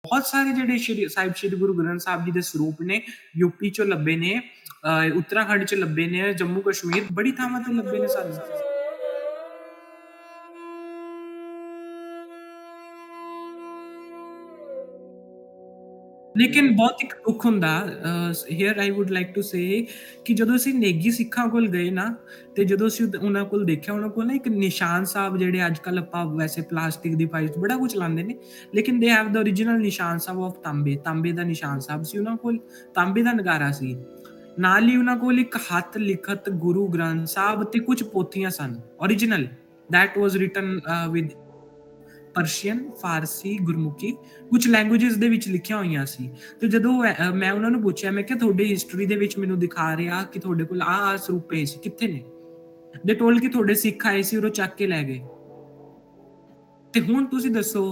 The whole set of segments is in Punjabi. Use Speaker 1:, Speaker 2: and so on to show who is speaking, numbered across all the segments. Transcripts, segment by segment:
Speaker 1: ਬਹੁਤ ਸਾਰੇ ਜਿਹੜੇ ਸ਼੍ਰੀ ਗੁਰੂ ਗ੍ਰੰਥ ਸਾਹਿਬ ਜੀ ਦੇ ਸਰੂਪ ਨੇ ਯੂਪੀ ਚੋਂ ਲੱਭੇ ਨੇ, ਉੱਤਰਾਖੰਡ ਚ ਲੱਭੇ ਨੇ, ਜੰਮੂ ਕਸ਼ਮੀਰ ਬੜੀ ਥਾਵਾਂ ਤੇ ਲੱਭੇ ਨੇ ਸਾਨੂੰ। ਲੇਕਿਨ ਬਹੁਤ ਇੱਕ ਦੁੱਖ ਹੁੰਦਾ, here I would like to say ਕਿ ਜਦੋਂ ਅਸੀਂ ਨੇਗੀ ਸਿੱਖਾਂ ਕੋਲ ਗਏ ਨਾ, ਤੇ ਜਦੋਂ ਅਸੀਂ ਉਹਨਾਂ ਕੋਲ ਦੇਖਿਆ, ਉਹਨਾਂ ਕੋਲ ਨਾ ਇੱਕ ਨਿਸ਼ਾਨ ਸਾਹਿਬ ਜਿਹੜੇ ਅੱਜ-ਕੱਲ੍ਹ ਆਪਾਂ ਵੈਸੇ ਪਲਾਸਟਿਕ ਦੀ ਪਾਈਪ 'ਚ ਬੜਾ ਕੁਛ ਲਾਉਂਦੇ ਨੇ, ਲੇਕਿਨ they have the original Nishan Sahib of ਤਾਂਬੇ, ਤਾਂਬੇ ਦਾ ਨਿਸ਼ਾਨ ਸਾਹਿਬ ਸੀ ਉਹਨਾਂ ਕੋਲ, ਤਾਂਬੇ ਦਾ ਨਗਾਰਾ ਸੀ। ਨਾਲ ਹੀ ਉਹਨਾਂ ਕੋਲ ਇੱਕ ਹੱਥ ਲਿਖਤ ਗੁਰੂ ਗ੍ਰੰਥ ਸਾਹਿਬ ਤੇ ਕੁਛ ਪੋਥੀਆਂ ਸਨ, original, that was written with Persian, Farsi, Gurmukhi, ਕੁਝ ਲੈਂਗੁਏਜਸ ਦੇ ਵਿੱਚ ਲਿਖੀਆਂ ਹੋਈਆਂ ਸੀ। ਤੇ ਜਦੋਂ ਮੈਂ ਉਹਨਾਂ ਨੂੰ ਪੁੱਛਿਆ, ਮੈਂ ਕਿਹਾ ਤੁਹਾਡੇ ਹਿਸਟਰੀ ਦੇ ਵਿੱਚ ਮੈਨੂੰ ਦਿਖਾ ਰਿਹਾ ਕਿ ਤੁਹਾਡੇ ਕੋਲ ਆਹ ਸਰੂਪ ਪਏ ਸੀ, ਕਿੱਥੇ ਨੇ? ਦੇ ਟੋਲਡ ਕਿ ਤੁਹਾਡੇ ਸਿੱਖ ਆਏ ਸੀ, ਉਹ ਚੱਕ ਕੇ ਲੈ ਗਏ। ਤੇ ਹੁਣ ਤੁਸੀਂ ਦੱਸੋ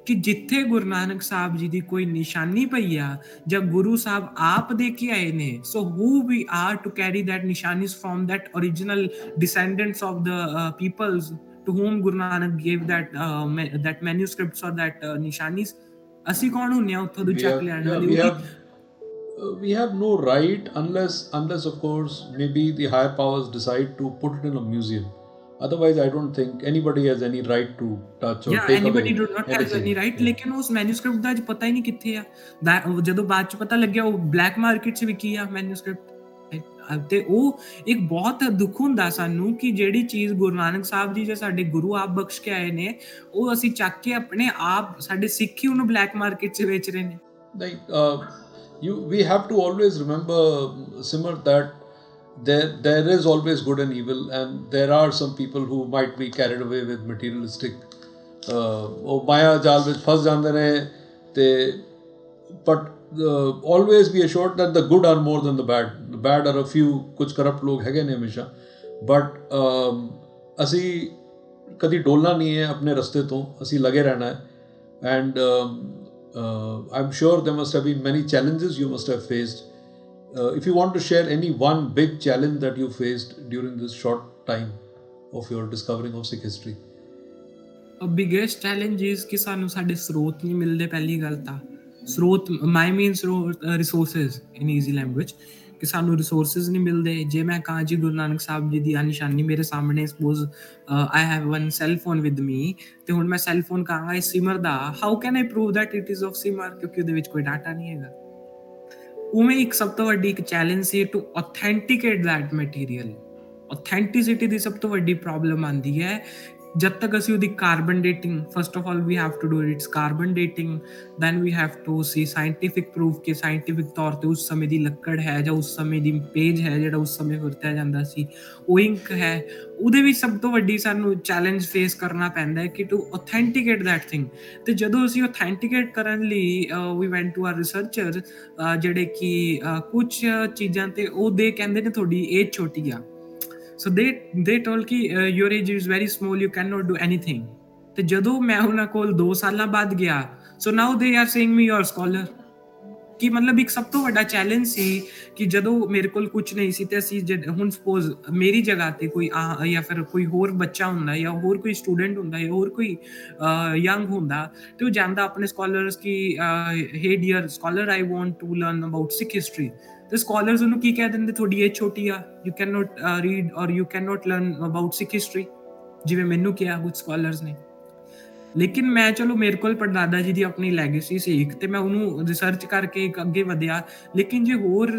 Speaker 1: ਕਿ ਜਿੱਥੇ ਗੁਰੂ ਨਾਨਕ ਸਾਹਿਬ ਜੀ ਦੀ ਕੋਈ ਨਿਸ਼ਾਨੀ ਪਈ ਆ, ਜਾਂ ਗੁਰੂ ਸਾਹਿਬ ਆਪ ਦੇ ਕੇ ਆਏ ਨੇ, ਸੋ who we are to carry that ਨਿਸ਼ਾਨੀਜ਼ from that original descendants of the peoples to whom Guru Nanak gave that manuscripts or that ਨਿਸ਼ਾਨੀਜ਼, ਅਸੀਂ ਕੌਣ ਹੁੰਨੇ ਆ ਉੱਥੋਂ ਦੀ ਚੱਕ ਲੈਣ ਵਾਲੀ?
Speaker 2: We have no right unless of course maybe the higher powers decide to put it in a museum. Otherwise, I don't think anybody has any right to touch or take away
Speaker 1: anybody do not has
Speaker 2: anything.
Speaker 1: any right. ਲੇਕਿਨ ਉਸ ਮੈਨੂਸਕ੍ਰਿਪਟ ਦਾ ਅੱਜ ਪਤਾ ਹੀ ਨਹੀਂ ਕਿੱਥੇ ਆ। ਜਦੋਂ ਬਾਅਦ ਚ ਪਤਾ ਲੱਗਿਆ ਉਹ ਬਲੈਕ ਮਾਰਕੀਟ ਚ ਵਿਕੀ ਆ ਮੈਨੂਸਕ੍ਰਿਪਟ। ਤੇ ਉਹ ਇੱਕ ਬਹੁਤ ਦੁੱਖ ਹੁੰਦਾ ਸਾਨੂੰ ਕਿ ਜਿਹੜੀ ਚੀਜ਼ ਗੁਰੂ ਨਾਨਕ ਸਾਹਿਬ ਜੀ ਜਾਂ ਸਾਡੇ ਗੁਰੂ ਆਪ ਬਖਸ਼ ਕੇ ਆਏ ਨੇ, ਉਹ ਅਸੀਂ ਚੱਕ ਕੇ ਆਪਣੇ ਆਪ, ਸਾਡੇ ਸਿੱਖ ਹੀ ਉਹਨੂੰ ਬਲੈਕ ਮਾਰਕੀਟ ਚ ਵੇਚ ਰਹੇ ਨੇ।
Speaker 2: We have to always remember, Simar, that there is always good and evil, and there are some people who might be carried away with materialistic ਉਹ ਮਾਇਆ ਜਾਲ ਵਿੱਚ ਫਸ ਜਾਂਦੇ ਨੇ, ਤੇ but always be assured that the good are more than the bad are a few, ਕੁਝ ਕਰਪਟ ਲੋਕ ਹੈਗੇ ਨੇ ਹਮੇਸ਼ਾ, but ਅਸੀਂ ਕਦੀ ਡੋਲਣਾ ਨਹੀਂ ਹੈ ਆਪਣੇ ਰਸਤੇ ਤੋਂ, ਅਸੀਂ ਲੱਗੇ ਰਹਿਣਾ ਹੈ। and I'm sure there must have been many challenges you must have faced. If you want to share any one big challenge that you faced during this short time of your discovering of Sikh history.
Speaker 1: Biggest challenge is ਕਿ ਸਾਨੂੰ ਸਾਡੇ ਸਰੋਤ ਨਹੀਂ ਮਿਲਦੇ। ਪਹਿਲੀ ਗੱਲ ਤਾਂ ਸਰੋਤ, my means resources in easy language, ਕਿ ਸਾਨੂੰ ਰਿਸੋਰਸਿਸ ਨਹੀਂ ਮਿਲਦੇ। ਜੇ ਮੈਂ ਕਹਾਂ ਜੀ ਗੁਰੂ ਨਾਨਕ ਸਾਹਿਬ ਜੀ ਦੀ ਆ ਨਿਸ਼ਾਨੀ ਮੇਰੇ ਸਾਹਮਣੇ, suppose I have one cell phone with me, ਤੇ ਹੁਣ ਮੈਂ ਸੈੱਲ ਫੋਨ ਕਹਾਂਗਾ ਇਹ ਸਿਮਰ ਦਾ, how can I prove that it is of Simar, ਕਿਉਂਕਿ ਉਹਦੇ ਵਿੱਚ ਕੋਈ ਡਾਟਾ ਨਹੀਂ ਹੈਗਾ। ਉਵੇਂ ਇੱਕ ਸਭ ਤੋਂ ਵੱਡੀ ਇੱਕ ਚੈਲੰਜ ਸੀ to authenticate that material. Authenticity ਦੀ ਸਭ ਤੋਂ ਵੱਡੀ ਪ੍ਰੋਬਲਮ ਆਉਂਦੀ ਹੈ ਜਦ ਤੱਕ ਅਸੀਂ ਉਹਦੀ carbon dating, first of all we have to do its carbon dating, then we have to see scientific proof ਕਿ ਸਾਇੰਟੀਫਿਕ ਤੌਰ ਤੇ ਉਸ ਸਮੇਂ ਦੀ ਲੱਕੜ ਹੈ ਜਾਂ ਉਸ ਸਮੇਂ ਦੀ ਪੇਜ ਹੈ ਜਿਹੜਾ ਉਸ ਸਮੇਂ ਵਰਤਿਆ ਜਾਂਦਾ ਸੀ, ਉਹ ਇੰਕ ਹੈ। ਉਹਦੇ ਵਿੱਚ ਸਭ ਤੋਂ ਵੱਡੀ ਸਾਨੂੰ ਚੈਲੰਜ ਫੇਸ ਕਰਨਾ ਪੈਂਦਾ ਹੈ ਕਿ ਟੂ ਆਥੈਂਟੀਕੇਟ ਦੈਟ ਥਿੰਗ। ਤੇ ਜਦੋਂ ਅਸੀਂ ਆਥੈਂਟੀਕੇਟ ਕਰਨ ਲਈ ਵੀ ਵੈਂਟ ਟੂ ਆਰ ਰਿਸਰਚਰ, ਜਿਹੜੇ ਕਿ ਕੁਝ ਚੀਜ਼ਾਂ ਤੇ ਉਹ ਦੇ ਕਹਿੰਦੇ ਨੇ ਤੁਹਾਡੀ ਏਜ ਛੋਟੀ ਆ, so they told ਕਿ your age is very small, you cannot do anything. ਤੇ ਜਦੋਂ ਮੈਂ ਉਹਨਾਂ ਕੋਲ 2 ਸਾਲਾਂ ਬਾਅਦ ਗਿਆ, so now they are saying me you are scholar, ਕਿ ਮਤਲਬ ਇੱਕ ਸਭ ਤੋਂ ਵੱਡਾ ਚੈਲੰਜ ਸੀ ਕਿ ਜਦੋਂ ਮੇਰੇ ਕੋਲ ਕੁਝ ਨਹੀਂ ਸੀ ਤੇ ਅਸੀਂ ਹੁਣ ਸਪੋਜ਼ ਮੇਰੀ ਜਗ੍ਹਾ ਤੇ ਕੋਈ ਜਾਂ ਫਿਰ ਕੋਈ ਹੋਰ ਬੱਚਾ ਹੁੰਦਾ ਜਾਂ ਹੋਰ ਕੋਈ ਸਟੂਡੈਂਟ ਹੁੰਦਾ ਜਾਂ ਹੋਰ ਕੋਈ ਯੰਗ ਹੁੰਦਾ, ਤੇ ਉਹ ਜਾਂਦਾ ਆਪਣੇ ਸਕਾਲਰਸ ਕਿ hey dear scholar I want to learn about Sikh history. ਤੇ ਸਕਾਲਰਸ ਉਹਨੂੰ ਕੀ ਕਹਿ ਦਿੰਦੇ, ਤੁਹਾਡੀ ਏਜ ਛੋਟੀ ਆ, you can not read or you can not learn about Sikh history, ਜਿਵੇਂ ਮੈਨੂੰ ਕਿਹਾ ਕੁਝ ਸਕਾਲਰਸ ਨੇ। ਲੇਕਿਨ ਮੈਂ ਚਲੋ ਮੇਰੇ ਕੋਲ ਪੜਦਾਦਾ ਜੀ ਦੀ ਆਪਣੀ ਲੈਗੇਸੀ ਸੀ ਇੱਕ, ਤੇ ਮੈਂ ਉਹਨੂੰ ਰਿਸਰਚ ਕਰਕੇ ਇੱਕ ਅੱਗੇ ਵਧਿਆ। ਲੇਕਿਨ ਜੇ ਹੋਰ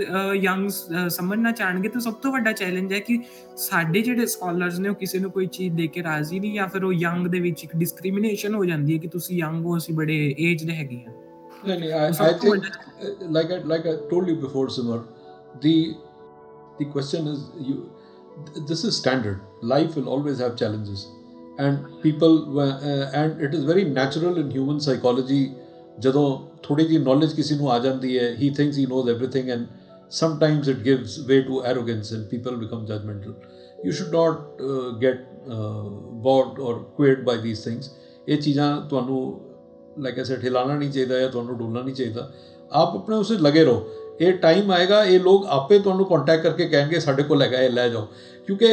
Speaker 1: ਯੰਗਸ ਸਮਝਣਾ ਚਾਹਣਗੇ ਤਾਂ ਸਭ ਤੋਂ ਵੱਡਾ ਚੈਲੰਜ ਹੈ ਕਿ ਸਾਡੇ ਜਿਹੜੇ ਸਕਾਲਰਸ ਨੇ ਉਹ ਕਿਸੇ ਨੂੰ ਕੋਈ ਚੀਜ਼ ਦੇ ਕੇ ਰਾਜ਼ੀ ਨਹੀਂ, ਜਾਂ ਫਿਰ ਉਹ ਯੰਗ ਦੇ ਵਿੱਚ ਇੱਕ ਡਿਸਕ੍ਰਿਮੀਨੇਸ਼ਨ ਹੋ ਜਾਂਦੀ ਹੈ ਕਿ ਤੁਸੀਂ ਯੰਗ ਹੋ, ਅਸੀਂ ਬੜੇ ਏਜ ਦੇ ਹੈਗੇ ਹਾਂ।
Speaker 2: I think, like I told you before, Simar, the question is, this is standard. Life will always have challenges, and people, and it is very natural in human psychology. ਜਦੋਂ ਥੋੜੀ ਜਿਹੀ knowledge ਕਿਸੇ ਨੂੰ ਆ ਜਾਂਦੀ ਹੈ, he thinks he knows everything, and sometimes it gives way to arrogance and people become judgmental. You should not get bogged or quailed by these things. ਇਹ ਚੀਜ਼ਾਂ ਤੁਹਾਨੂੰ ਲਾਈਕ ਐਸੇ ਹਿਲਾਣਾ ਨਹੀਂ ਚਾਹੀਦਾ ਜਾਂ ਤੁਹਾਨੂੰ ਡੋਲਣਾ ਨਹੀਂ ਚਾਹੀਦਾ। ਆਪ ਆਪਣੇ ਉਸੇ ਲੱਗੇ ਰਹੋ। ਇਹ ਟਾਈਮ ਆਏਗਾ, ਇਹ ਲੋਕ ਆਪੇ ਤੁਹਾਨੂੰ ਕੰਟੈਕਟ ਕਰਕੇ ਕਹਿਣਗੇ ਸਾਡੇ ਕੋਲ ਹੈਗਾ, ਇਹ ਲੈ ਜਾਓ। ਕਿਉਂਕਿ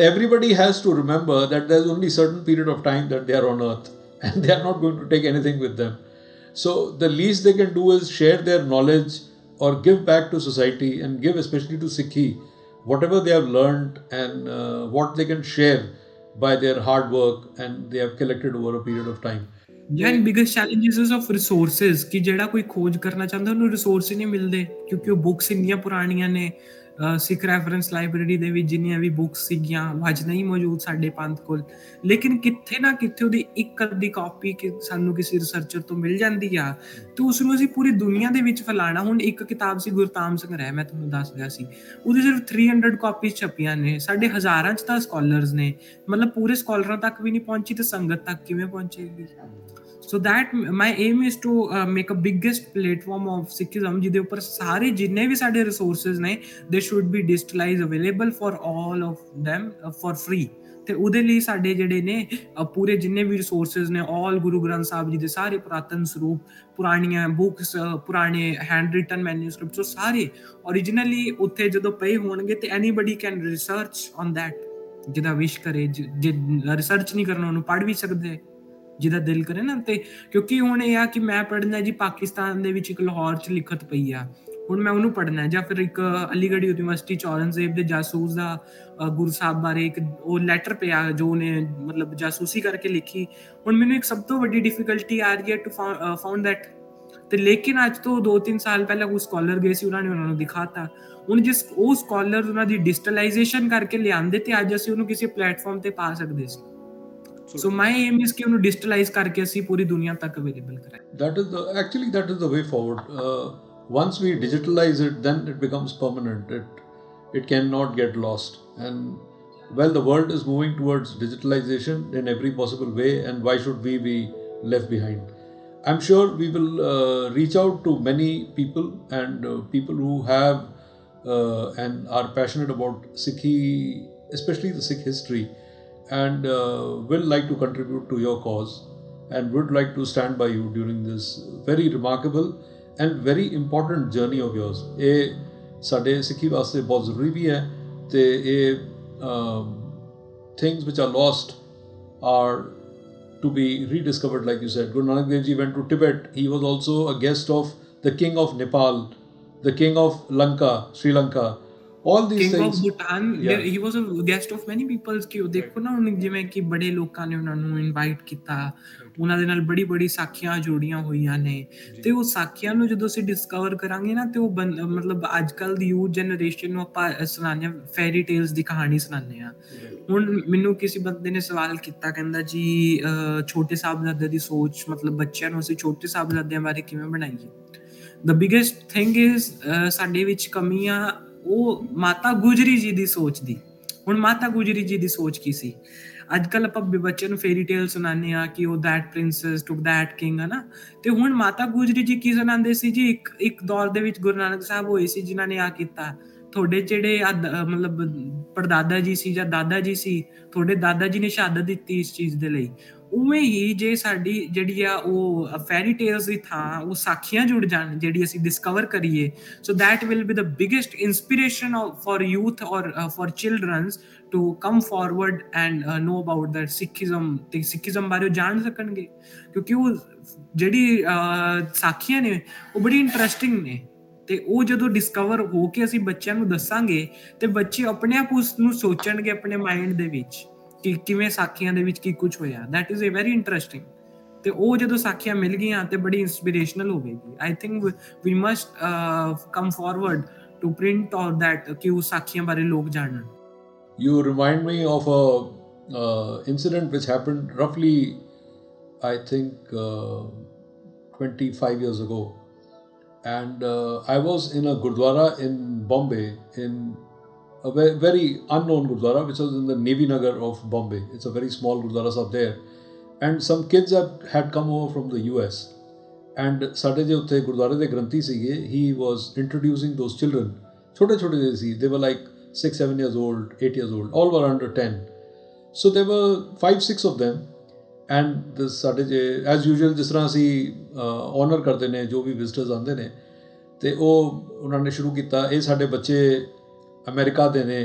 Speaker 2: everybody has to remember that there's only certain period of time that they are on earth and they are not going to take anything with them. So the least they can do is share their knowledge or give back to society, and give especially to Sikhi whatever they have learned, and what they can share by their hard work and they have collected over a period of time.
Speaker 1: And biggest challenges is of resources ਕਿ ਜਿਹੜਾ ਕੋਈ ਖੋਜ ਕਰਨਾ ਚਾਹੁੰਦਾ ਉਹਨੂੰ ਰਿਸੋਰਸ ਹੀ ਨਹੀਂ ਮਿਲਦੇ ਕਿਉਂਕਿ ਉਹ ਬੁੱਕਸ ਇੰਨੀਆਂ ਪੁਰਾਣੀਆਂ ਨੇ ਸਿੱਖ ਰੈਫਰੈਂਸ ਲਾਇਬ੍ਰੇਰੀ ਦੇ ਵਿੱਚ ਜਿੰਨੀਆਂ ਵੀ ਬੁੱਕਸ ਸੀਗੀਆਂ ਉਹ ਅੱਜ ਨਹੀਂ ਮੌਜੂਦ ਸਾਡੇ ਪੰਥ ਕੋਲ, ਲੇਕਿਨ ਕਿੱਥੇ ਨਾ ਕਿੱਥੇ ਉਹਦੀ ਇੱਕ ਅੱਧੀ ਕਾਪੀ ਸਾਨੂੰ ਕਿਸੇ ਰਿਸਰਚਰ ਤੋਂ ਮਿਲ ਜਾਂਦੀ ਆ ਤੇ ਉਸ ਨੂੰ ਅਸੀਂ ਪੂਰੀ ਦੁਨੀਆ ਦੇ ਵਿੱਚ ਫੈਲਾਣਾ। ਹੁਣ ਇੱਕ ਕਿਤਾਬ ਸੀ ਗੁਰਤਾਮ ਸਿੰਘ ਰਹਿ, ਮੈਂ ਤੁਹਾਨੂੰ ਦੱਸ ਰਿਹਾ ਸੀ, ਉਹਦੀ ਸਿਰਫ 300 ਕਾਪੀਜ਼ ਛਪੀਆਂ ਨੇ, ਸਾਡੇ ਹਜ਼ਾਰਾਂ 'ਚ ਤਾਂ ਸਕਾਲਰਸ ਨੇ, ਮਤਲਬ ਪੂਰੇ ਸਕਾਲਰਾਂ ਤੱਕ ਵੀ ਨਹੀਂ ਪਹੁੰਚੀ ਤੇ ਸੰਗਤ ਤੱਕ ਕਿਵੇਂ ਪਹੁੰਚੇਗੀ। So that my aim is to make a biggest platform of Sikhism ਜਿਹਦੇ ਉੱਪਰ ਸਾਰੇ ਜਿੰਨੇ ਵੀ ਸਾਡੇ resources ਨੇ they should be digitalized available for all of them for free। ਤੇ ਉਹਦੇ ਲਈ ਸਾਡੇ ਜਿਹੜੇ ਨੇ ਪੂਰੇ ਜਿੰਨੇ ਵੀ resources ਨੇ all ਗੁਰੂ ਗ੍ਰੰਥ ਸਾਹਿਬ ਜੀ ਦੇ ਸਾਰੇ ਪੁਰਾਤਨ ਸਰੂਪ, ਪੁਰਾਣੀਆਂ ਬੁੱਕਸ, ਪੁਰਾਣੇ ਹੈਂਡ ਰਿਟਨ ਮੈਨੂਸਕ੍ਰਿਪਟਸ, ਉਹ ਸਾਰੇ originally ਉੱਥੇ ਜਦੋਂ ਪਏ ਹੋਣਗੇ ਤੇ anybody can research on that ਜਿਹਦਾ ਵਿਸ਼ ਕਰੇ। ਜੇ ਰਿਸਰਚ ਨਹੀਂ ਕਰਨਾ ਉਹਨੂੰ ਪੜ੍ਹ ਵੀ ਸਕਦੇ ਜਿਹਦਾ ਦਿਲ ਕਰੇ ਨਾ। ਤੇ ਕਿਉਂਕਿ ਹੁਣ ਇਹ ਆ ਕਿ ਮੈਂ ਪੜ੍ਹਨਾ ਜੀ ਪਾਕਿਸਤਾਨ ਦੇ ਵਿੱਚ ਇੱਕ ਲਾਹੌਰ 'ਚ ਲਿਖਤ ਪਈ ਆ, ਹੁਣ ਮੈਂ ਉਹਨੂੰ ਪੜ੍ਹਨਾ, ਜਾਂ ਫਿਰ ਇੱਕ ਅਲੀਗੜ੍ਹ ਯੂਨੀਵਰਸਿਟੀ 'ਚ ਔਰੰਗਜ਼ੇਬ ਦੇ ਜਾਸੂਸ ਦਾ ਗੁਰੂ ਸਾਹਿਬ ਬਾਰੇ ਇੱਕ ਉਹ ਲੈਟਰ ਪਿਆ ਜੋ ਉਹਨੇ ਮਤਲਬ ਜਾਸੂਸੀ ਕਰਕੇ ਲਿਖੀ। ਹੁਣ ਮੈਨੂੰ ਇੱਕ ਸਭ ਤੋਂ ਵੱਡੀ ਡਿਫੀਕਲਟੀ ਆ ਰਹੀ ਹੈ ਟੂ ਫਾਊਂਡ ਦੈਟ। ਤੇ ਲੇਕਿਨ ਅੱਜ ਤੋਂ 2-3 ਸਾਲ ਪਹਿਲਾਂ ਕੋਈ ਸਕਾਲਰ ਗਏ ਸੀ, ਉਹਨਾਂ ਨੇ ਉਹਨਾਂ ਨੂੰ ਦਿਖਾਤਾ। ਹੁਣ ਜਿਸ ਉਹ ਸਕਾਲਰ ਉਹਨਾਂ ਦੀ ਡਿਜੀਟਲਾਈਜੇਸ਼ਨ ਕਰਕੇ ਲਿਆਂਦੇ ਤੇ ਅੱਜ ਅਸੀਂ ਉਹਨੂੰ ਕਿਸੇ ਪਲੇਟਫਾਰਮ ਤੇ ਪਾ ਸਕਦੇ ਸੀ। So my aim is ਕਿ ਉਹਨੂੰ digitalize ਕਰਕੇ ਅਸੀਂ ਪੂਰੀ ਦੁਨੀਆ ਤੱਕ available ਕਰਾਂਗੇ।
Speaker 2: That is the way forward. Once we digitalize it, then it becomes permanent. It cannot get lost. And well, the world is moving towards digitalization in every possible way, and why should we be left behind? I'm sure we will reach out to many people, and people who have and are passionate about Sikhi, especially the Sikh history, and will like to contribute to your cause, and would like to stand by you during this very remarkable and very important journey of yours. ਇਹ ਸਾਡੇ ਸਿੱਖੀ ਵਾਸਤੇ ਬਹੁਤ ਜ਼ਰੂਰੀ ਵੀ ਹੈ, ਤੇ ਇਹ things which are lost are to be rediscovered, like you said. Guru Nanak Dev Ji went to Tibet. He was also a guest of the king of Nepal, the king of Lanka, Sri Lanka. All these
Speaker 1: King
Speaker 2: things.
Speaker 1: of Bhutan, yeah. He was a guest of many people's ਕਿ ਉਹ ਦੇਖੋ ਨਾ ਹੁਣ ਜਿਵੇਂ ਕਿ ਬੜੇ ਲੋਕਾਂ ਨੇ ਉਹਨਾਂ ਨੂੰ ਇਨਵਾਈਟ ਕੀਤਾ, ਉਹਨਾਂ ਦੇ ਨਾਲ ਬੜੀ ਸਾਖੀਆਂ ਜੁੜੀਆਂ ਹੋਈਆਂ ਨੇ, ਤੇ ਉਹ ਸਾਖੀਆਂ ਨੂੰ ਜਦੋਂ ਅਸੀਂ ਡਿਸਕਵਰ ਕਰਾਂਗੇ ਨਾ ਤੇ ਉਹ ਮਤਲਬ ਅੱਜ ਕੱਲ ਦੀ ਯੂਥ ਜਨਰੇਸ਼ਨ ਨੂੰ ਆਪਾਂ ਸੁਣਾਉਂਦੇ ਹਾਂ, ਫੈਰੀ ਟੇਲਸ ਦੀ ਕਹਾਣੀ ਸੁਣਾਉਂਦੇ ਹਾਂ। ਹੁਣ ਮੈਨੂੰ ਕਿਸੇ ਬੰਦੇ ਨੇ ਸਵਾਲ ਕੀਤਾ, ਕਹਿੰਦਾ ਜੀ ਛੋਟੇ ਸਾਹਿਬਜ਼ਾਦੇ ਦੀ ਸੋਚ, ਮਤਲਬ ਬੱਚਿਆਂ ਨੂੰ ਅਸੀਂ ਛੋਟੇ ਸਾਹਿਬਜ਼ਾਦਿਆਂ ਬਾਰੇ ਕਿਵੇਂ ਬਣਾਈਏ। The biggest thing is ਸਾਡੇ ਵਿੱਚ ਕਮੀਆਂ ਉਹ ਮਾਤਾ ਗੁਜਰੀ ਜੀ ਦੀ ਸੋਚ ਦੀ। ਹੁਣ ਮਾਤਾ ਗੁਜਰੀ ਜੀ ਦੀ ਸੋਚ ਕੀ ਸੀ? ਅੱਜ ਕੱਲ ਆਪਾਂ ਬੱਚਿਆਂ ਨੂੰ ਫੇਰੀ ਟੇਲ ਸੁਣਾਉਂਦੇ ਹਾਂ ਕਿ ਉਹ that princess took that king, ਹੈ ਨਾ। ਤੇ ਹੁਣ ਮਾਤਾ ਗੁਜਰੀ ਜੀ ਕੀ ਸੁਣਾਉਂਦੇ ਸੀ ਜੀ? ਇੱਕ ਦੌਰ ਦੇ ਵਿੱਚ ਗੁਰੂ ਨਾਨਕ ਸਾਹਿਬ ਹੋਏ ਸੀ ਜਿਨ੍ਹਾਂ ਨੇ ਆ ਕੀਤਾ, ਤੁਹਾਡੇ ਜਿਹੜੇ ਮਤਲਬ ਪੜਦਾਦਾ ਜੀ ਸੀ ਜਾਂ ਦਾਦਾ ਜੀ ਸੀ, ਤੁਹਾਡੇ ਦਾਦਾ ਜੀ ਨੇ ਸ਼ਹਾਦਤ ਦਿੱਤੀ ਇਸ ਚੀਜ਼ ਦੇ ਲਈ। ਉਵੇਂ ਹੀ ਜੇ ਸਾਡੀ ਜਿਹੜੀ ਆ ਉਹ ਫੈਰੀ ਟੇਲਸ ਦੀ ਥਾਂ ਉਹ ਸਾਖੀਆਂ ਜੁੜ ਜਾਣ, ਜਿਹੜੀ ਅਸੀਂ ਡਿਸਕਵਰ ਕਰੀਏ, so that will be the biggest inspiration for youth or for childrens to come forward and know about that Sikhism, ਤੇ ਸਿੱਖੀਜ਼ਮ ਬਾਰੇ ਉਹ ਜਾਣ ਸਕਣਗੇ। ਕਿਉਂਕਿ ਉਹ ਜਿਹੜੀ ਸਾਖੀਆਂ ਨੇ ਉਹ ਬੜੀ ਇੰਟਰਸਟਿੰਗ ਨੇ, ਤੇ ਉਹ ਜਦੋਂ ਡਿਸਕਵਰ ਹੋ ਕੇ ਅਸੀਂ ਬੱਚਿਆਂ ਨੂੰ ਦੱਸਾਂਗੇ ਤੇ ਬੱਚੇ ਆਪਣੇ ਆਪ ਉਸ ਨੂੰ ਸੋਚਣਗੇ ਆਪਣੇ ਮਾਈਂਡ ਦੇ ਵਿੱਚ ਕਿ ਕਿਵੇਂ ਸਾਖੀਆਂ ਦੇ ਵਿੱਚ ਕੀ ਕੁਝ ਹੋਇਆ। That is very interesting. ਤੇ ਉਹ ਜਦੋਂ ਸਾਖੀਆਂ ਮਿਲ ਗਈਆਂ ਤੇ ਬੜੀ ਇੰਸਪੀਰੇਸ਼ਨਲ ਹੋਵੇਗੀ। I think we must come forward to print or that ਕਿ ਉਹ ਸਾਖੀਆਂ ਬਾਰੇ ਲੋਕ ਜਾਣਨ।
Speaker 2: You remind me of a incident which happened roughly, I think, 25 years ago. And I was in a Gurdwara in Bombay, in a very unknown Gurdwara, which was in the Navy Nagar of Bombay. It's a very small Gurdwara up there. And some kids had come over from the US. And ਸਾਡੇ ਜੇ ਉੱਥੇ ਗੁਰਦੁਆਰੇ ਦੇ ਗ੍ਰੰਥੀ ਸੀਗੇ, he was introducing those children. ਛੋਟੇ ਜਿਹੇ ਸੀ, they were like 6-7 years old, 8 years old, all were under 10. So there were 5-6 of them. And ਸਾਡੇ ਜੇ ਐਜ਼ ਯੂਜੂਅਲ ਜਿਸ ਤਰ੍ਹਾਂ ਅਸੀਂ ਆਨਰ ਕਰਦੇ ਨੇ ਜੋ ਵੀ ਵਿਜ਼ਟਰਸ ਆਉਂਦੇ ਨੇ, ਤੇ ਉਹ ਉਹਨਾਂ ਨੇ ਸ਼ੁਰੂ ਕੀਤਾ, ਇਹ ਸਾਡੇ ਬੱਚੇ ਅਮਰੀਕਾ ਦੇ ਨੇ।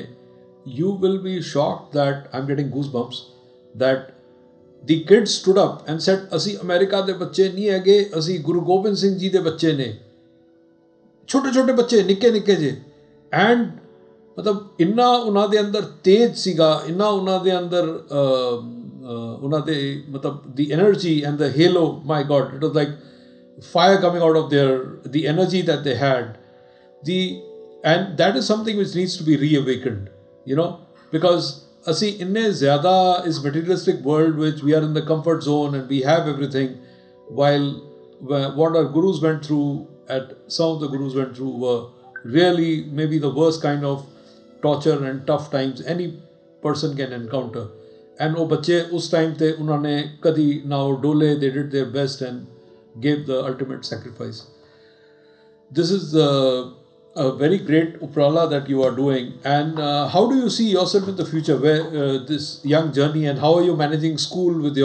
Speaker 2: You will be shocked that I'm getting goosebumps that the kids stood up and said, ਅਸੀਂ ਅਮਰੀਕਾ ਦੇ ਬੱਚੇ ਨਹੀਂ ਹੈਗੇ, ਅਸੀਂ ਗੁਰੂ ਗੋਬਿੰਦ ਸਿੰਘ ਜੀ ਦੇ ਬੱਚੇ ਨੇ, ਛੋਟੇ ਛੋਟੇ ਬੱਚੇ ਨਿੱਕੇ ਨਿੱਕੇ ਜੇ। ਐਂਡ ਮਤਲਬ ਇੰਨਾ ਉਹਨਾਂ ਦੇ ਅੰਦਰ ਤੇਜ ਸੀਗਾ, ਇੰਨਾ ਉਹਨਾਂ ਦੇ ਅੰਦਰ ਉਹਨਾਂ ਦੇ ਮਤਲਬ ਦੀ energy and the hello, my god, it was like fire coming out of the energy that they had, and that is something which needs to be reawakened, because ਅਸੀਂ ਇੰਨੇ ਜ਼ਿਆਦਾ ਇਸ materialistic world which we are in the comfort zone and we have everything, while what our gurus went through, some of the gurus went through, were really maybe the worst kind of torture and tough times any person can encounter. And ਉਹ ਬੱਚੇ ਉਸ ਟਾਈਮ ਤੇ ਉਹਨਾਂ ਨੇ ਕਦੀ ਨਾ ਉਹ ਡੋਲੇ, they did their best and gave the ultimate sacrifice. This is a very great upala that you are doing. And how do you see yourself in the future, where this young journey, and how are you managing school with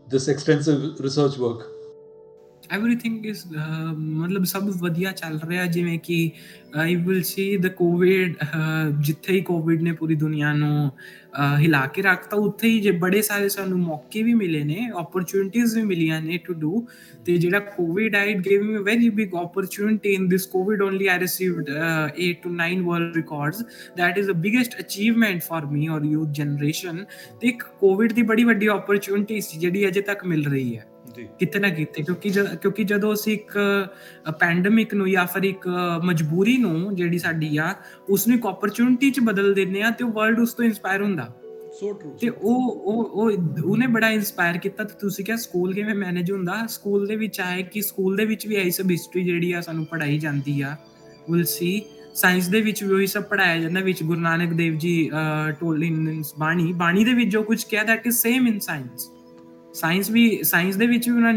Speaker 2: this extensive research work?
Speaker 1: Everything is ਮਤਲਬ ਸਭ ਵਧੀਆ ਚੱਲ ਰਿਹਾ। ਜਿਵੇਂ ਕਿ I will see the Covid, ਜਿੱਥੇ ਹੀ ਕੋਵਿਡ ਨੇ ਪੂਰੀ ਦੁਨੀਆ ਨੂੰ ਹਿਲਾ ਕੇ ਰੱਖਤਾ, ਉੱਥੇ ਹੀ ਜੇ ਬੜੇ ਸਾਰੇ ਸਾਨੂੰ ਮੌਕੇ ਵੀ ਮਿਲੇ ਨੇ, ਓਪਰਚੁਨਿਟੀਜ਼ ਵੀ ਮਿਲੀਆਂ ਨੇ ਟੂ ਡੂ। ਤੇ ਜਿਹੜਾ ਕੋਵਿਡ ਆਈ, it gave me a very big opportunity. In this covid only I received 8 to 9 world records. That is the biggest achievement for me ਔਰ ਯੂਥ ਜਨਰੇਸ਼ਨ। ਤੇ ਇੱਕ ਕੋਵਿਡ ਦੀ ਬੜੀ ਵੱਡੀ ਓਪਰਚੁਨਿਟੀ ਸੀ ਜਿਹੜੀ ਅਜੇ ਤੱਕ ਮਿਲ ਰਹੀ ਹੈ ਕਿਤੇ ਨਾ ਕਿਤੇ, ਕਿਉਂਕਿ ਜਦੋਂ ਅਸੀਂ ਇੱਕ ਪੈਂਡੇਮਿਕ ਨੂੰ ਜਾਂ ਫਿਰ ਇੱਕ ਮਜਬੂਰੀ ਨੂੰ ਜਿਹੜੀ ਸਾਡੀ ਆ ਉਸਨੂੰ ਇੱਕ ਓਪਰਚੁਨਿਟੀ 'ਚ ਬਦਲ ਦਿੰਦੇ ਆ, ਤੇ ਉਹ ਵਰਲਡ ਉਸ ਤੋਂ ਇੰਸਪਾਇਰ ਹੁੰਦਾ। ਤੇ ਉਹਨੇ ਬੜਾ ਇੰਸਪਾਇਰ ਕੀਤਾ। ਤੇ ਤੁਸੀਂ ਕਿਹਾ ਸਕੂਲ ਕਿਵੇਂ ਮੈਨੇਜ ਹੁੰਦਾ? ਸਕੂਲ ਦੇ ਵਿੱਚ ਆਏ ਕਿ ਸਕੂਲ ਦੇ ਵਿੱਚ ਵੀ ਇਹੀ ਸਭ ਹਿਸਟਰੀ ਜਿਹੜੀ ਆ ਸਾਨੂੰ ਪੜ੍ਹਾਈ ਜਾਂਦੀ ਆ। ਵਿਲ ਸੀ ਸਾਇੰਸ ਦੇ ਵਿੱਚ ਵੀ ਉਹੀ ਸਭ ਪੜ੍ਹਾਇਆ ਜਾਂਦਾ, ਵਿੱਚ ਗੁਰੂ ਨਾਨਕ ਦੇਵ ਜੀ ਟੋਲਡ ਇਨ ਬਾਣੀ ਦੇ ਵਿੱਚ ਜੋ ਕੁਝ ਕਿਹਾ, that is same in science. Science ਦੇ ਵਿੱਚ ਵੀ ਉਹਨਾਂ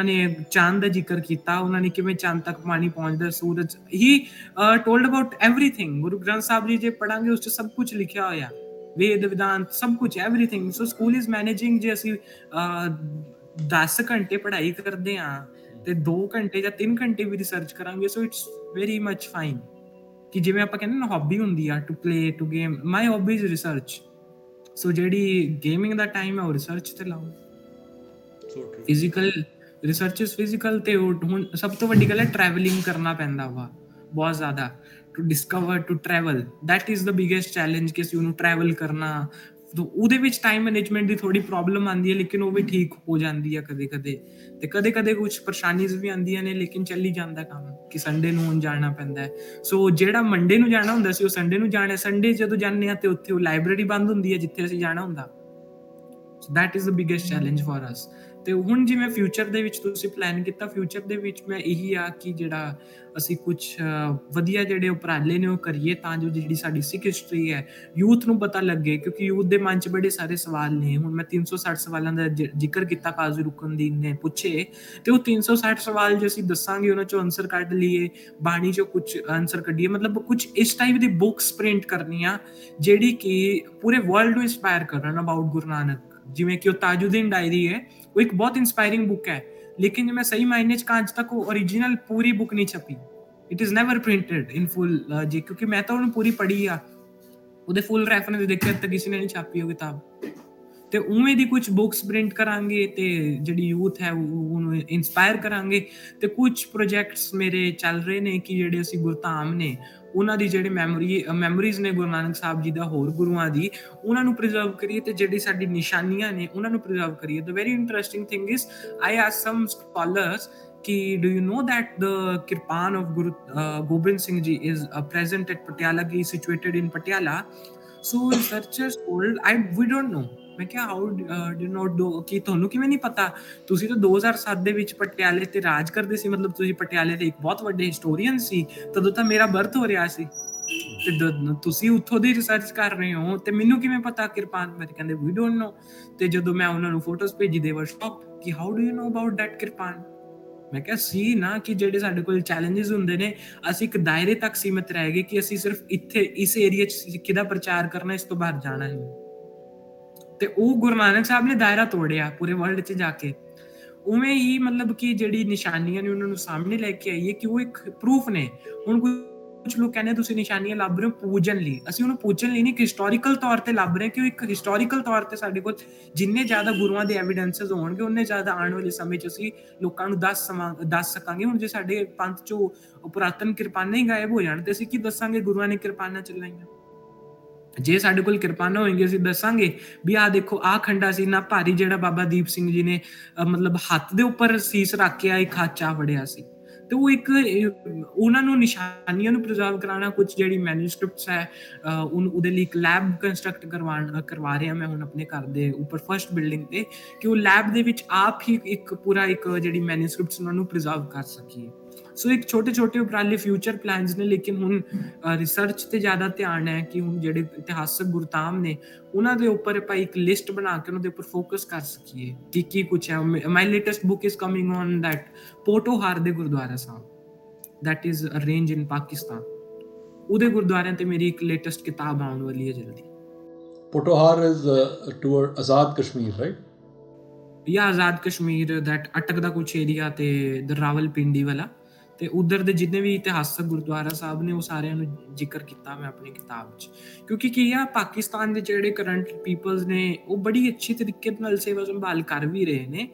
Speaker 1: ਨੇ ਚਾਂਦ ਦਾ ਜ਼ਿਕਰ ਕੀਤਾ, ਉਹਨਾਂ ਨੇ ਕਿਵੇਂ ਚੰਦ ਤੱਕ ਪਾਣੀ ਪਹੁੰਚਦਾ, ਸੂਰਜ। He told about everything. Guru Granth Sahib ji ਜੇ ਪੜਾਂਗੇ ਉਸ 'ਚ ਸਭ ਕੁਝ ਲਿਖਿਆ ਹੋਇਆ, ਵੇਦ ਵਿਦਾਂਤ ਸਭ ਕੁਝ, everything. So school is managing. ਜੇ ਅਸੀਂ 10 ਘੰਟੇ ਪੜ੍ਹਾਈ ਕਰਦੇ ਹਾਂ ਤੇ 2 ਘੰਟੇ ਜਾਂ 3 ਘੰਟੇ ਵੀ ਰਿਸਰਚ ਕਰਾਂਗੇ, so it's very much fine. ਕਿ ਜਿਵੇਂ ਆਪਾਂ ਕਹਿੰਦੇ ਨਾ ਹੌਬੀ ਹੁੰਦੀ ਆ to play, to game, my hobby is research. ਸੋ ਜਿਹੜੀ ਗੇਮਿੰਗ ਦਾ ਟਾਈਮ ਹੈ ਉਹ ਰਿਸਰਚ ਤੇ ਲਾਓ। Physical research is physical. ਤੇ ਹੁਣ ਸਭ ਤੋਂ ਵੱਡੀ ਗੱਲ ਹੈ ਟਰੈਵਲਿੰਗ ਕਰਨਾ ਪੈਂਦਾ ਵਾ ਬਹੁਤ ਜ਼ਿਆਦਾ, to discover, to travel. That is the biggest challenge ਕਿ ਅਸੀਂ ਉਹਨੂੰ ਟਰੈਵਲ ਕਰਨਾ। ਉਹਦੇ ਵਿੱਚ ਟਾਈਮ ਮੈਨੇਜਮੈਂਟ ਦੀ ਥੋੜੀ ਪ੍ਰੋਬਲਮ ਆਉਂਦੀ ਹੈ, ਲੇਕਿਨ ਉਹ ਵੀ ਠੀਕ ਹੋ ਜਾਂਦੀ ਹੈ ਕਦੇ ਕਦੇ। ਤੇ ਕਦੇ ਕਦੇ ਕੁਛ ਪਰੇਸ਼ਾਨੀਜ਼ ਵੀ ਆਉਂਦੀਆਂ ਨੇ, ਲੇਕਿਨ ਚੱਲੀ ਜਾਂਦਾ ਕੰਮ। ਕਿ ਸੰਡੇ ਨੂੰ ਹੁਣ ਜਾਣਾ ਪੈਂਦਾ ਹੈ। ਸੋ ਜਿਹੜਾ ਮੰਡੇ ਨੂੰ ਜਾਣਾ ਹੁੰਦਾ ਸੀ ਉਹ ਸੰਡੇ ਨੂੰ ਜਾਣਾ। ਸੰਡੇ ਜਦੋਂ ਜਾਂਦੇ ਹਾਂ ਤੇ ਉੱਥੇ ਉਹ ਲਾਇਬ੍ਰੇਰੀ ਬੰਦ ਹੁੰਦੀ ਹੈ ਜਿੱਥੇ ਅਸੀਂ ਜਾਣਾ ਹੁੰਦਾ। So that is the biggest challenge for us. ਤੇ ਹੁਣ ਜਿਵੇਂ ਫਿਊਚਰ ਦੇ ਵਿੱਚ ਤੁਸੀਂ ਪਲਾਨ ਕੀਤਾ, ਫਿਊਚਰ ਦੇ ਵਿੱਚ ਮੈਂ ਇਹੀ ਆ ਕਿ ਜਿਹੜਾ ਅਸੀਂ ਕੁਛ ਵਧੀਆ ਜਿਹੜੇ ਉਪਰਾਲੇ ਨੇ ਉਹ ਕਰੀਏ, ਤਾਂ ਜੋ ਜਿਹੜੀ ਸਾਡੀ ਸਿੱਖ ਹਿਸਟਰੀ ਹੈ ਯੂਥ ਨੂੰ ਪਤਾ ਲੱਗੇ। ਕਿਉਂਕਿ ਯੂਥ ਦੇ ਮਨ 'ਚ ਬੜੇ ਸਾਰੇ ਸਵਾਲ ਨੇ। ਹੁਣ ਮੈਂ 360 ਸਵਾਲਾਂ ਦਾ ਜ਼ਿਕਰ ਕੀਤਾ ਕਾਜ਼ੀ ਰੁਕਨਦੀਨ ਨੇ ਪੁੱਛੇ, ਤੇ ਉਹ 360 ਸਵਾਲ ਜੇ ਅਸੀਂ ਦੱਸਾਂਗੇ, ਉਹਨਾਂ 'ਚੋਂ ਆਨਸਰ ਕੱਢ ਲਈਏ, ਬਾਣੀ 'ਚੋਂ ਕੁਛ ਆਨਸਰ ਕੱਢੀਏ, ਮਤਲਬ ਕੁਛ ਇਸ ਟਾਈਪ ਦੀ ਬੁੱਕਸ ਪ੍ਰਿੰਟ ਕਰਨੀਆਂ ਜਿਹੜੀ ਕਿ ਪੂਰੇ ਵਰਲਡ ਨੂੰ ਇੰਸਪਾਇਰ ਕਰਨ ਅਬਾਊਟ ਗੁਰੂ ਨਾਨਕ। ਜਿਵੇਂ ਕਿ ਉਹ ਤਾਜੁਦੀਨ ਡਾਇਰੀ ਹੈ, ਉਹ ਇੱਕ ਬਹੁਤ ਇੰਸਪਾਇਰਿੰਗ ਬੁੱਕ ਹੈ, ਲੇਕਿਨ ਜੇ ਮੈਂ ਸਹੀ ਮਾਇਨੇ 'ਚ ਅੱਜ ਤੱਕ ਉਹ ਓਰੀਜਨਲ ਪੂਰੀ ਬੁੱਕ ਨਹੀਂ ਛਪੀ। ਇਟ ਇਜ਼ ਨੈਵਰ ਪ੍ਰਿੰਟਡ ਇਨ ਫੁੱਲ। ਜੀ ਕਿਉਂਕਿ ਮੈਂ ਤਾਂ ਉਹਨੂੰ ਪੂਰੀ ਪੜ੍ਹੀ ਆ, ਉਹਦੇ ਫੁੱਲ ਰੈਫਰੈਂਸ ਦੇਖਿਆ ਤਾਂ ਕਿਸੇ ਨੇ ਨਹੀਂ ਛਾਪੀ ਉਹ ਕਿਤਾਬ। ਤੇ ਉਵੇਂ ਦੀ ਕੁਝ ਬੁੱਕਸ ਪ੍ਰਿੰਟ ਕਰਾਂਗੇ ਤੇ ਜਿਹੜੀ ਯੂਥ ਹੈ ਉਹਨੂੰ ਇੰਸਪਾਇਰ ਕਰਾਂਗੇ। ਤੇ ਕੁਝ ਪ੍ਰੋਜੈਕਟਸ ਮੇਰੇ ਚੱਲ ਰਹੇ ਨੇ ਕਿ ਜਿਹੜੇ ਅਸੀਂ ਗੁਰਧਾਮ ਨੇ ਉਹਨਾਂ ਦੀ ਜਿਹੜੇ ਮੈਮੋਰੀਜ਼ ਨੇ ਗੁਰੂ ਨਾਨਕ ਸਾਹਿਬ ਜੀ ਦਾ, ਹੋਰ ਗੁਰੂਆਂ ਦੀ, ਉਹਨਾਂ ਨੂੰ ਪ੍ਰੀਜ਼ਰਵ ਕਰੀਏ। ਤੇ ਜਿਹੜੀ ਸਾਡੀ ਨਿਸ਼ਾਨੀਆਂ ਨੇ ਉਹਨਾਂ ਨੂੰ ਪ੍ਰੀਜ਼ਰਵ ਕਰੀਏ। The very interesting thing is I ask some scholars ਕਿ do you know that the kirpan of Guru Gobind Singh Ji is present at Patiala, ki situated in Patiala. So researchers told we don't know. ਮੈਂ ਕਿਹਾ how do you not know, ਕਿ ਤੁਹਾਨੂੰ ਕਿਵੇਂ ਨਹੀਂ ਪਤਾ? ਤੁਸੀਂ ਤਾਂ 2007 ਦੇ ਵਿੱਚ ਪਟਿਆਲੇ ਤੇ ਰਾਜ ਕਰਦੇ ਸੀ, ਮਤਲਬ ਤੁਸੀਂ ਪਟਿਆਲੇ ਦੇ ਇੱਕ ਬਹੁਤ ਵੱਡੇ ਹਿਸਟੋਰੀਅਨ ਸੀ। ਤਦੋਂ ਤਾਂ ਮੇਰਾ ਬਰਥ ਹੋ ਰਿਹਾ ਸੀ ਤੇ ਤੁਸੀਂ ਉੱਥੋਂ ਦੀ ਰਿਸਰਚ ਕਰ ਰਹੇ ਹੋ, ਤੇ ਮੈਨੂੰ ਕਿਵੇਂ ਪਤਾ ਕਿਰਪਾਨ? ਮੈਂ ਕਹਿੰਦੇ we don't know। ਤੇ ਜਦੋਂ ਮੈਂ ਉਹਨਾਂ ਨੂੰ ਫੋਟੋਜ਼ ਭੇਜੀ they were shocked ਕਿ how do you know about that kirpan? ਮੈਂ ਕਿਹਾ ਸੀ ਨਾ ਕਿ ਜਿਹੜੇ ਸਾਡੇ ਕੋਲ ਚੈਲੰਜਸ ਹੁੰਦੇ ਨੇ, ਅਸੀਂ ਇੱਕ ਦਾਇਰੇ ਤੱਕ ਸੀਮਿਤ ਰਹਿ ਗਏ ਕਿ ਅਸੀਂ ਸਿਰਫ ਇੱਥੇ ਇਸ ਏਰੀਆ 'ਚ ਸਿੱਖੀ ਦਾ ਪ੍ਰਚਾਰ ਕਰਨਾ, ਇਸ ਤੋਂ ਬਾਹਰ ਜਾਣਾ ਨਹੀਂ। ਤੇ ਉਹ ਗੁਰੂ ਨਾਨਕ ਸਾਹਿਬ ਨੇ ਦਾਇਰਾ ਤੋੜਿਆ ਪੂਰੇ ਵਰਲਡ 'ਚ ਜਾ ਕੇ। ਉਵੇਂ ਹੀ ਮਤਲਬ ਕਿ ਜਿਹੜੀ ਨਿਸ਼ਾਨੀਆਂ ਨੇ ਉਹਨਾਂ ਨੂੰ ਸਾਹਮਣੇ ਲੈ ਕੇ ਆਈਏ ਕਿ ਉਹ ਇੱਕ ਪ੍ਰੂਫ ਨੇ। ਹੁਣ ਕੁਝ ਲੋਕ ਕਹਿੰਦੇ ਤੁਸੀਂ ਨਿਸ਼ਾਨੀਆਂ ਲੱਭ ਰਹੇ ਹੋ ਪੂਜਣ ਲਈ, ਅਸੀਂ ਉਹਨੂੰ ਪੂਜਣ ਲਈ ਨਹੀਂ, ਇੱਕ ਹਿਸਟੋਰੀਕਲ ਤੌਰ ਤੇ ਲੱਭ ਰਹੇ ਕਿ ਉਹ ਇੱਕ ਹਿਸਟੋਰੀਕਲ ਤੌਰ ਤੇ ਸਾਡੇ ਕੋਲ ਜਿੰਨੇ ਜ਼ਿਆਦਾ ਗੁਰੂਆਂ ਦੇ ਐਵੀਡੈਂਸਸ ਹੋਣਗੇ ਉਹਨੇ ਜ਼ਿਆਦਾ ਆਉਣ ਵਾਲੇ ਸਮੇਂ 'ਚ ਅਸੀਂ ਲੋਕਾਂ ਨੂੰ ਦੱਸ ਸਕਾਂਗੇ। ਹੁਣ ਜੇ ਸਾਡੇ ਪੰਥ 'ਚੋਂ ਪੁਰਾਤਨ ਕਿਰਪਾਨਾਂ ਹੀ ਗਾਇਬ ਹੋ ਜਾਣ ਤੇ ਅਸੀਂ ਕੀ ਦੱਸਾਂਗੇ ਗੁਰੂਆਂ ਨੇ ਕਿਰਪਾਨਾਂ ਚਲਾਈਆਂ? ਜੇ ਸਾਡੇ ਕੋਲ ਕਿਰਪਾਨਾਂ ਹੋਣਗੀਆਂ ਅਸੀਂ ਦੱਸਾਂਗੇ ਵੀ ਆਹ ਦੇਖੋ ਆਹ ਖੰਡਾ ਸੀ ਨਾ ਭਾਰੀ ਜਿਹੜਾ ਬਾਬਾ ਦੀਪ ਸਿੰਘ ਜੀ ਨੇ ਮਤਲਬ ਹੱਥ ਦੇ ਉੱਪਰ ਸੀਸ ਰੱਖ ਕੇ ਇੱਕ ਹੱਥ ਚਾਹ ਫੜਿਆ ਸੀ। ਤੇ ਉਹ ਇੱਕ ਉਹਨਾਂ ਨੂੰ ਨਿਸ਼ਾਨੀਆਂ ਨੂੰ ਪ੍ਰੀਜ਼ਰਵ ਕਰਾਉਣਾ, ਕੁਝ ਜਿਹੜੀ ਮੈਨੂਸਕ੍ਰਿਪਟਸ ਹੈ ਉਹਦੇ ਲਈ ਇੱਕ ਲੈਬ ਕੰਸਟਰਕਟ ਕਰਵਾ ਰਿਹਾ ਮੈਂ ਹੁਣ ਆਪਣੇ ਘਰ ਦੇ ਉੱਪਰ ਫਰਸਟ ਬਿਲਡਿੰਗ ਤੇ, ਕਿ ਉਹ ਲੈਬ ਦੇ ਵਿੱਚ ਆਪ ਹੀ ਇੱਕ ਪੂਰਾ ਇੱਕ ਜਿਹੜੀ ਮੈਨੂਸਕ੍ਰਿਪਟਸ ਉਹਨਾਂ ਨੂੰ ਪ੍ਰੀਜ਼ਰਵ ਕਰ ਸਕੀਏ। ਸੋ ਇੱਕ ਛੋਟੇ ਉਪਰਾਲੇ ਫਿਊਚਰ ਪਲਾਨਸ ਨੇ, ਲੇਕਿਨ ਹੁਣ ਰਿਸਰਚ ਤੇ ਜ਼ਿਆਦਾ ਧਿਆਨ ਹੈ ਕਿ ਹੁਣ ਜਿਹੜੇ ਇਤਿਹਾਸਕ ਗੁਰਧਾਮ ਨੇ ਉਹਨਾਂ ਦੇ ਉੱਪਰ ਆਪਾਂ ਇੱਕ ਲਿਸਟ ਬਣਾ ਕੇ ਉਹਨਾਂ ਦੇ ਉੱਪਰ ਫੋਕਸ ਕਰ ਸਕੀਏ ਕਿ ਕੀ ਕੁਛ ਹੈ। My latest book is coming on that Pothohar ਦੇ gurdwara Sahib, that is a range in Pakistan. ਉਹਦੇ ਗੁਰਦੁਆਰਿਆਂ ਤੇ ਮੇਰੀ ਇੱਕ ਲੇਟੈਸਟ ਕਿਤਾਬ ਆਉਣ ਵਾਲੀ ਹੈ ਜਲਦੀ।
Speaker 2: ਪੋਟੋਹਾਰ is toward Azad Kashmir, right?
Speaker 1: ਜਾਂ ਆਜ਼ਾਦ ਕਸ਼ਮੀਰ, ਦੈਟ ਅਟਕ ਦਾ ਕੁਛ ਏਰੀਆ ਤੇ ਰਾਵਲਪਿੰਡੀ ਵਾਲਾ, ਤੇ ਉਧਰ ਦੇ ਜਿੰਨੇ ਵੀ ਇਤਿਹਾਸਕ ਗੁਰਦੁਆਰਾ ਸਾਹਿਬ ਨੇ ਉਹ ਸਾਰਿਆਂ ਨੂੰ ਜ਼ਿਕਰ ਕੀਤਾ ਮੈਂ ਆਪਣੀ ਕਿਤਾਬ 'ਚ। ਕਿਉਂਕਿ ਕੀ ਆ, ਪਾਕਿਸਤਾਨ ਦੇ ਜਿਹੜੇ ਕਰੰਟ ਪੀਪਲਸ ਨੇ ਉਹ ਬੜੀ ਅੱਛੀ ਤਰੀਕੇ ਨਾਲ ਸੇਵਾ ਸੰਭਾਲ ਕਰ ਵੀ ਰਹੇ ਨੇ,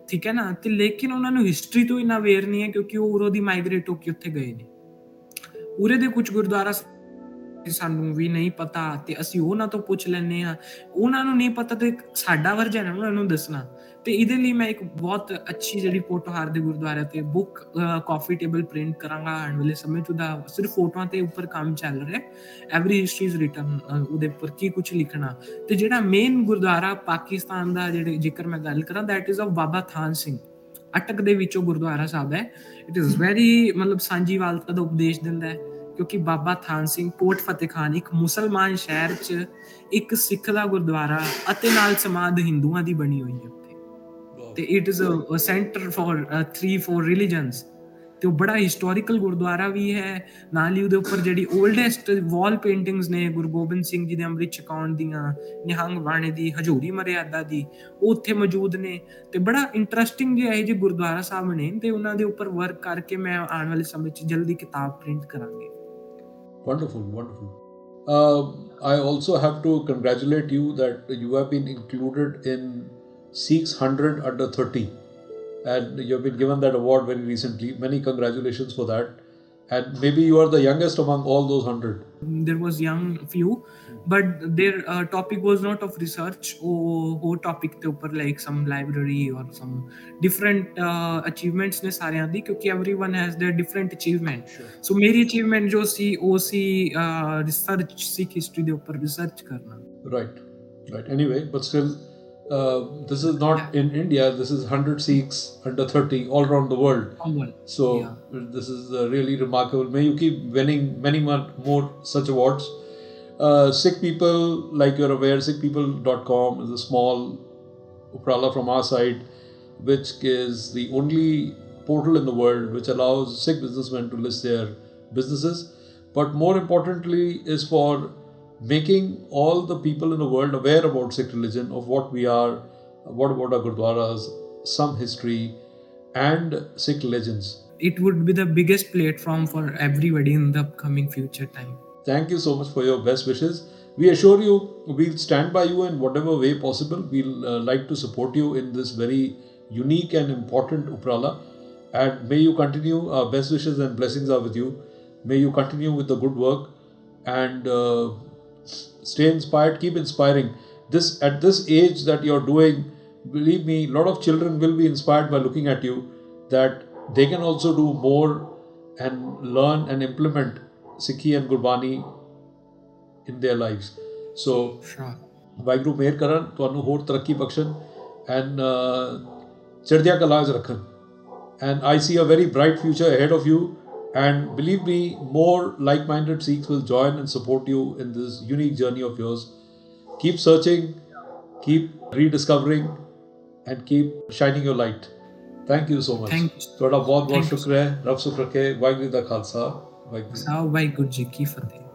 Speaker 1: ਠੀਕ ਹੈ ਨਾ, ਤੇ ਲੇਕਿਨ ਉਹਨਾਂ ਨੂੰ ਹਿਸਟਰੀ ਤੋਂ ਇੰਨਾ ਅਵੇਅਰ ਨਹੀਂ ਹੈ ਕਿਉਂਕਿ ਉਹ ਉਰੋਂ ਦੀ ਮਾਈਗ੍ਰੇਟ ਹੋ ਕੇ ਉੱਥੇ ਗਏ ਨੇ। ਉਰੇ ਦੇ ਕੁਝ ਗੁਰਦੁਆਰਾ ਸਾਨੂੰ ਵੀ ਨਹੀਂ ਪਤਾ ਤੇ ਅਸੀਂ ਉਹਨਾਂ ਤੋਂ ਪੁੱਛ ਲੈਂਦੇ ਹਾਂ, ਉਹਨਾਂ ਨੂੰ ਨਹੀਂ ਪਤਾ ਤੇ ਸਾਡਾ ਵਰਜਨ ਹੈ ਉਹਨਾਂ ਨੂੰ ਦੱਸਣਾ। ਤੇ ਇਹਦੇ ਲਈ ਮੈਂ ਇੱਕ ਬਹੁਤ ਅੱਛੀ ਜਿਹੜੀ ਪੋਟੋਹਾਰ ਦੇ ਗੁਰਦੁਆਰੇ ਤੇ ਬੁੱਕ ਕਾਫੀ ਟੇਬਲ ਪ੍ਰਿੰਟ ਕਰਾਂਗਾ ਆਉਣ ਵਾਲੇ ਸਮੇਂ 'ਚ। ਉਹਦਾ ਸਿਰਫ ਫੋਟੋਆਂ ਤੇ ਉੱਪਰ ਕੰਮ ਚੱਲ ਰਿਹਾ, ਐਵਰੀ ਹਿਸਟਰੀ ਇਜ਼ ਰਿਟਨ, ਉਹਦੇ ਉੱਪਰ ਕੀ ਕੁਛ ਲਿਖਣਾ। ਤੇ ਜਿਹੜਾ ਮੇਨ ਗੁਰਦੁਆਰਾ ਪਾਕਿਸਤਾਨ ਦਾ ਜਿਹੜੇ ਜੇਕਰ ਮੈਂ ਗੱਲ ਕਰਾਂ, ਦੈਟ ਇਜ਼ ਆਫ ਬਾਬਾ ਥਾਨ ਸਿੰਘ, ਅਟਕ ਦੇ ਵਿੱਚੋਂ ਗੁਰਦੁਆਰਾ ਸਾਹਿਬ ਹੈ। ਇਟ ਇਜ਼ ਵੈਰੀ ਮਤਲਬ ਸਾਂਝੀਵਾਲਤਾ ਦਾ ਉਪਦੇਸ਼ ਦਿੰਦਾ ਹੈ, ਕਿਉਂਕਿ ਬਾਬਾ ਥਾਨ ਸਿੰਘ ਕੋਟ ਫਤਿਹ ਖਾਨ ਇੱਕ ਮੁਸਲਮਾਨ ਸ਼ਹਿਰ 'ਚ ਇੱਕ ਸਿੱਖ ਦਾ ਗੁਰਦੁਆਰਾ ਅਤੇ ਨਾਲ ਸਮਾਧ ਹਿੰਦੂਆਂ ਦੀ ਬਣੀ ਹੋਈ ਹੈ ਉੱਥੇ। ਤੇ it is a centre for 3-4 religions. ਤੇ ਉਹ ਬੜਾ ਹਿਸਟੋਰੀਕਲ ਗੁਰਦੁਆਰਾ ਵੀ ਹੈ। ਨਾਲ ਹੀ ਉਹਦੇ ਉੱਪਰ ਜਿਹੜੀ ਓਲਡੈਸਟ ਵਾਲ ਪੇਂਟਿੰਗਸ ਨੇ ਗੁਰੂ ਗੋਬਿੰਦ ਸਿੰਘ ਜੀ ਦੇ ਅੰਮ੍ਰਿਤ ਛਕਾਉਣ ਦੀਆਂ, ਨਿਹੰਗ ਬਾਣੇ ਦੀ, ਹਜ਼ੂਰੀ ਮਰਿਆਦਾ ਦੀ, ਉਹ ਉੱਥੇ ਮੌਜੂਦ ਨੇ। ਤੇ ਬੜਾ ਇੰਟਰਸਟਿੰਗ ਜਿਹੇ ਇਹ ਜਿਹੇ ਗੁਰਦੁਆਰਾ ਸਾਹਿਬ ਨੇ ਤੇ ਉਹਨਾਂ ਦੇ ਉੱਪਰ ਵਰਕ ਕਰਕੇ ਮੈਂ ਆਉਣ ਵਾਲੇ ਸਮੇਂ 'ਚ ਜਲਦੀ ਕਿਤਾਬ ਪ੍ਰਿੰਟ ਕਰਾਂਗੇ।
Speaker 2: Wonderful, wonderful. I also have to congratulate you that you have been included in Sikhs 100 under 30, and you have been given that award very recently. Many congratulations for that. And maybe you are the youngest among all those 100.
Speaker 1: There was young few, but their topic was not of research or topic ਤੇ ਉੱਪਰ like some library or some different achievements ਨੇ ਸਾਰਿਆਂ ਦੀ, ਕਿਉਂਕਿ everyone has their different achievement.
Speaker 2: Sure.
Speaker 1: So ਮੇਰੀ achievement ਜੋ ਸੀ ਉਹ ਸੀ research, ਸਿੱਖ history ਦੇ ਉੱਪਰ research ਕਰਨਾ।
Speaker 2: Right. Anyway, but still, this is not in India. This is 100 Sikhs under 30 all around the world. So this is really remarkable. May you keep winning many more such awards. Sikh people, like you're aware, sikhpeople.com is a small uprala from our side, which is the only portal in the world which allows Sikh businessmen to list their businesses, but more importantly is for making all the people in the world aware about Sikh religion, of what we are, what about our gurdwaras, some history and Sikh legends.
Speaker 1: It would be the biggest platform for everybody in the upcoming future time.
Speaker 2: Thank you so much for your best wishes. We assure you we'll stand by you in whatever way possible. We'll like to support you in this very unique and important uprala, and may you continue. Our best wishes and blessings are with you. May you continue with the good work and stay inspired, keep inspiring. At this age that you're doing, believe me, a lot of children will be inspired by looking at you, that they can also do more and learn and implement Sikhi and Gurbani in their lives. So Waheguru ਮਿਹਰ ਕਰਨ, ਤੁਹਾਨੂੰ ਹੋਰ ਤਰੱਕੀ ਬਖਸ਼ਣ and ਚੜ੍ਹਦੀਆਂ ਕਲਾਂ 'ਚ ਰੱਖਣ, and I see a very bright future ahead of you. And believe me, more like-minded Sikhs will join and support you in this unique journey of yours. Keep searching, keep rediscovering, and keep shining your light. Thank you so much. ਤੁਹਾਡਾ ਬਹੁਤ ਬਹੁਤ ਸ਼ੁਕਰ ਹੈ। ਰੱਬ ਸੁਖ ਰੱਖੇ। ਵਾਹਿਗੁਰੂ ਦਾ ਖਾਲਸਾ, ਵਾਹਿਗੁਰੂ ਜੀ ਕੀ ਫਤਿਹ।